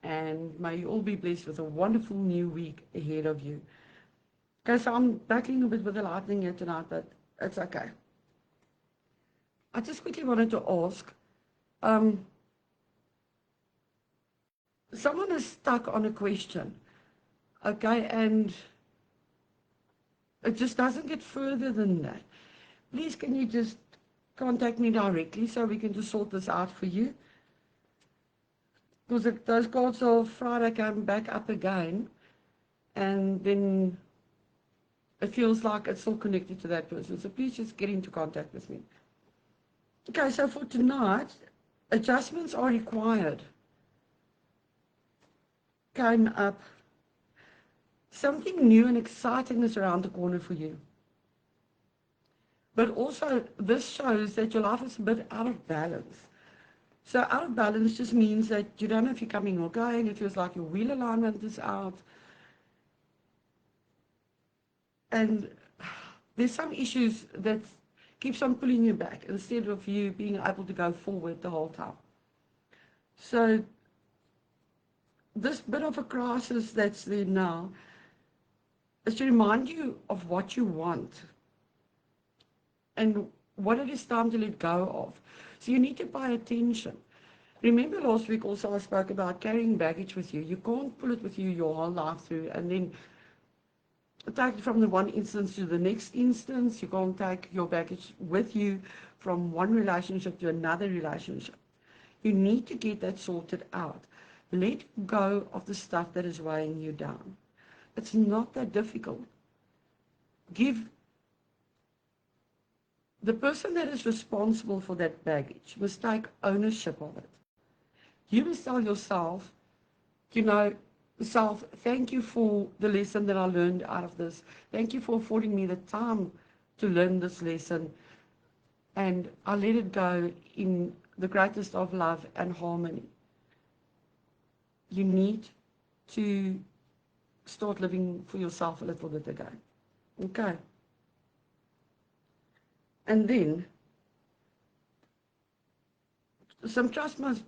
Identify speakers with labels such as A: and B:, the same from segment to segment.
A: and may you all be blessed with a wonderful new week ahead of you. Okay, so I'm battling a bit with the lightning here tonight, but it's okay. I just quickly wanted to ask, um, someone is stuck on a question, okay, and it just doesn't get further than that. Please, can you just contact me directly so we can just sort this out for you? Because those cards of Friday came back up again, and then it feels like it's still connected to that person. So please just get into contact with me. Okay, so for tonight, adjustments are required. Came up. Something new and exciting is around the corner for you. But also, this shows that your life is a bit out of balance. So out of balance just means that you don't know if you're coming or going. It feels like your wheel alignment is out. And there's some issues that keeps on pulling you back instead of you being able to go forward the whole time. So this bit of a crisis that's there now is to remind you of what you want and what it is time to let go of. So you need to pay attention. Remember last week also I spoke about carrying baggage with you. You can't pull it with you your whole life through and then take it from the one instance to the next instance. You can't take your baggage with you from one relationship to another relationship. You need to get that sorted out. Let go of the stuff that is weighing you down. It's not that difficult. Give the person that is responsible for that baggage must take ownership of it. You must tell yourself, you know, self, thank you for the lesson that I learned out of this. Thank you for affording me the time to learn this lesson. And I let it go in the greatest of love and harmony. You need to start living for yourself a little bit again. Okay. And then some trust must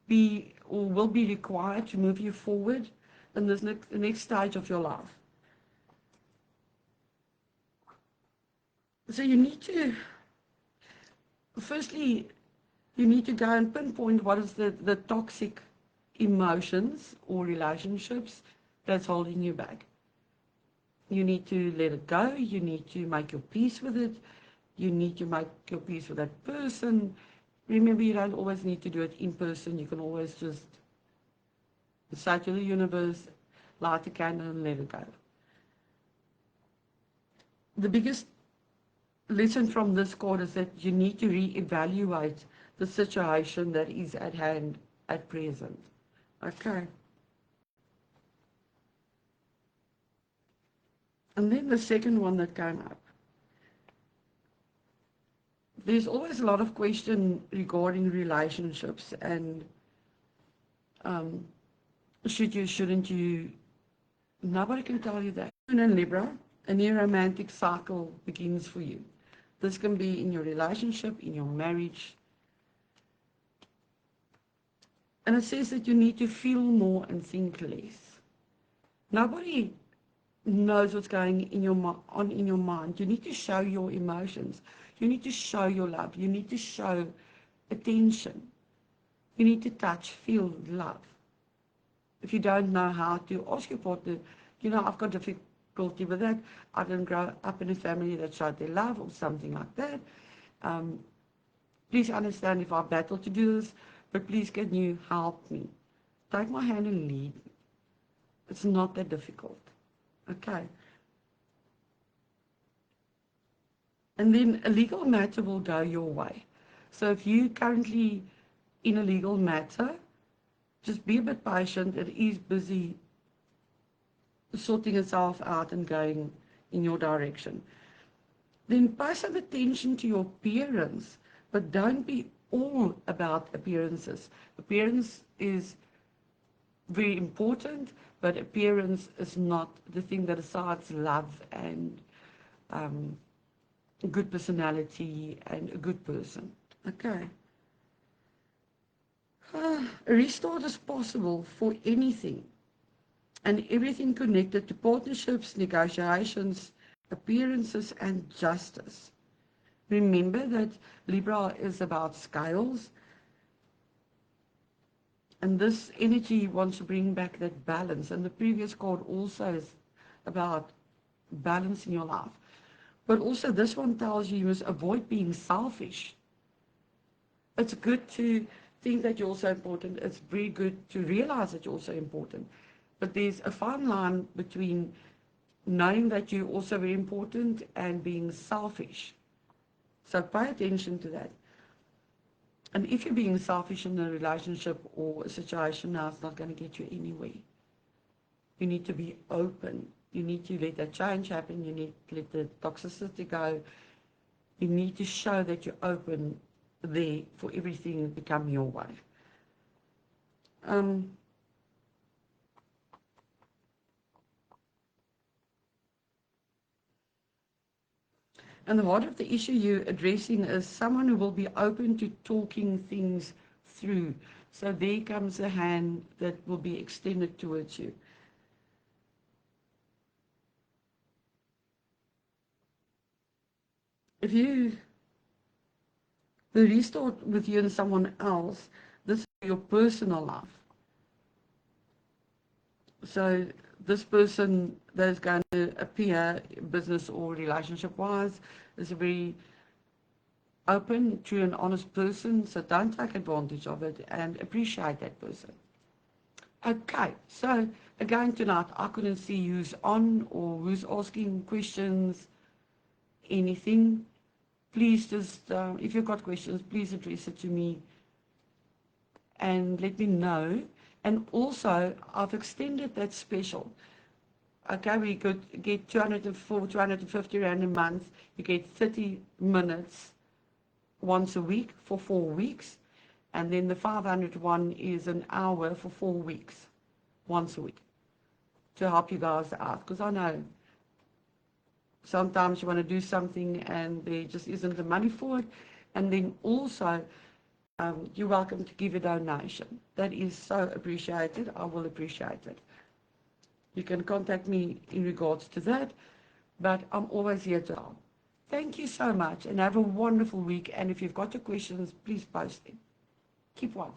A: be or will be required to move you forward in this next stage of your life. So you need to, firstly, you need to go and pinpoint what is the toxic emotions or relationships that's holding you back. You need to let it go. You need to make your peace with it. You need to make your peace with that person. Remember, you don't always need to do it in person. You can always just say to the universe, light a candle and let it go. The biggest lesson from this card is that you need to reevaluate the situation that is at hand at present. Okay. And then the second one that came up. There's always a lot of question regarding relationships and should you, shouldn't you? Nobody can tell you that. In Libra, a new romantic cycle begins for you. This can be in your relationship, in your marriage. And it says that you need to feel more and think less. Nobody knows what's going on in your mind. You need to show your emotions. You need to show your love. You need to show attention. You need to touch, feel love. If you don't know how to, ask your partner, you know, I've got difficulty with that. I didn't grow up in a family that showed their love or something like that. Please understand if I battle to do this, but please can you help me? Take my hand and lead me. It's not that difficult. Okay. And then a legal matter will go your way. So if you currently in a legal matter, just be a bit patient. It is busy sorting itself out and going in your direction. Then pay some attention to your appearance, but don't be all about appearances. Appearance is very important, but appearance is not the thing that decides love and a good personality and a good person. Okay. A restart is possible for anything and everything connected to partnerships, negotiations, appearances, and justice. Remember that Libra is about scales, and this energy wants to bring back that balance. And the previous card also is about balance in your life. But also, this one tells you must avoid being selfish. It's good to think that you're also important. It's very good to realize that you're also important. But there's a fine line between knowing that you're also very important and being selfish. So pay attention to that. And if you're being selfish in a relationship or a situation now, it's not going to get you anywhere. You need to be open. You need to let that change happen. You need to let the toxicity go. You need to show that you're open there for everything to become your way. And the heart of the issue you're addressing is someone who will be open to talking things through. So there comes a hand that will be extended towards you. If you the restart with you and someone else, this is your personal life. So this person that is going to appear business or relationship wise is a very open, true and honest person. So don't take advantage of it and appreciate that person. Okay, so again tonight I couldn't see who's on or who's asking questions, anything. Please just, if you've got questions, please address it to me and let me know. And also, I've extended that special. Okay, we could get 204, 250 Rand a month. You get 30 minutes once a week for 4 weeks. And then the 500 one is an hour for 4 weeks, once a week, to help you guys out. Because I know sometimes you want to do something and there just isn't the money for it. And then also, you're welcome to give a donation. That is so appreciated. I will appreciate it. You can contact me in regards to that, but I'm always here to help. Thank you so much and have a wonderful week. And if you've got your questions, please post them. Keep well.